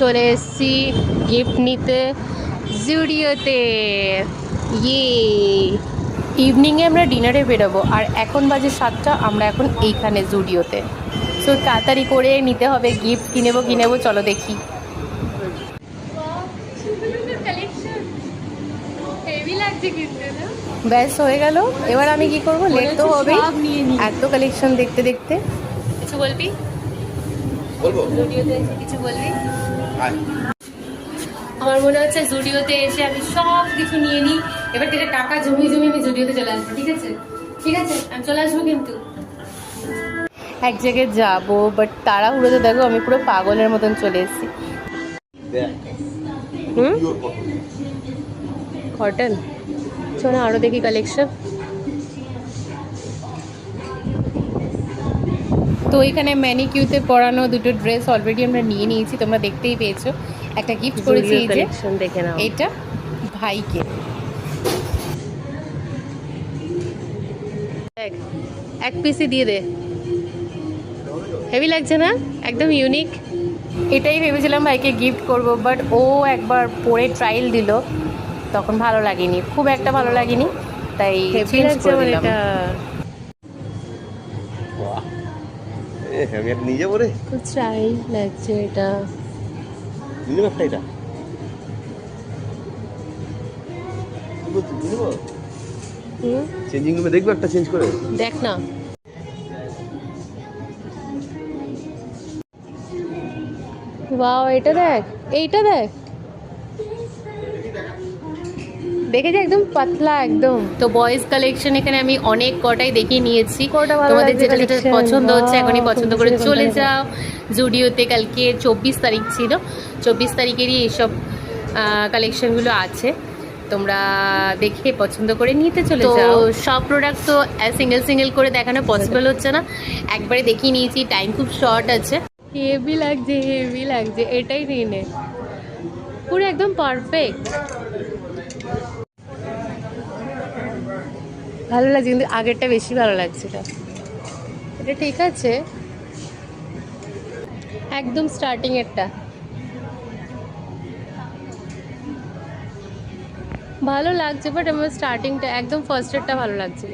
চলে এসেছি গিফট নিতে জুডিওতে। ইয়ে ইভিনিংয়ে আমরা ডিনারে বেরোবো, আর এখন বাজে 7টা, আমরা এখন এইখানে জুডিওতে। সো তাড়াতাড়ি করে নিতে হবে, গিফট কিনেবো চলো দেখি। ব্যাস হয়ে গেল, এবার আমি কি করবো, লেট তো হবে এত কালেকশন দেখতে দেখতে। কিছু বলবি? জুডিওতে এসে কিছু বলবি? আমার মনে হচ্ছে জুডিওতে এসে আমি সব কিছু নিয়ে নিই, এবার থেকে টাকা জমিয়ে আমি জুডিওতে চলে আসবো। ঠিক আছে ঠিক আছে, আমি চলে আসবো। কিন্তু এক জায়গায় যাবো, বাট তাড়াহুড়োতে দেখো আমি পুরো পাগলের মতন চলে এসেছি। কটন, চলো আরো দেখি কালেকশন। তো এখানে ম্যানিকিউতে পরানো দুটো ড্রেস অলরেডি আমরা নিয়ে নিয়েছি, তোমরা দেখতেই পেয়েছো। একটা গিফট করেছি, এই যে দেখে নাও, এটা ভাইকে। এক পিসই দিয়ে দে, হেভি লাগছে না? একদম ইউনিক। এটাই ভেবেছিলাম ভাইকে গিফট করব, বাট ও একবার পরে ট্রায়াল দিল, তখন ভালো লাগেনি, খুব একটা ভালো লাগেনি, তাই চেঞ্জ করে দিলাম। আমি একটা নিয়ে যাবো রে, খুব স্টাইল লাগছে এটা। নিলাম একটা, এটা চেঞ্জিং রুমে দেখবো একটা চেঞ্জ করে। দেখ না, ওয়াও, এটা দেখ, এইটা দেখ, দেখেছি একদম পাতলা একদম। তো বয়েজ কালেকশন এখানে আমি অনেক কটাই দেখিয়ে নিয়েছি, তোমাদের যেটা যেটা পছন্দ হচ্ছে এখনই পছন্দ করে চলে যাও জুডিওতে। কালকে 24 তারিখ ছিল, 24 তারিখেরই এইসব কালেকশনগুলো আছে, তোমরা দেখে পছন্দ করে নিতে চলে যাও। সব প্রোডাক্ট তো সিঙ্গেল সিঙ্গেল করে দেখানো পসিবল হচ্ছে না, একবারে দেখিয়ে নিয়েছি, টাইম খুব শর্ট আছে। হেভি লাগছে হেভি লাগছে, এটাই নিয়ে নে, পুরো একদম পারফেক্ট। ভালো লাগছে, কিন্তু আগেরটা বেশি ভালো লাগছে। এটা ঠিক আছে, একদম স্টার্টিং এরটা ভালো লাগছে, বাট আমার স্টার্টিংটা একদম ফার্স্টেরটা ভালো লাগছে।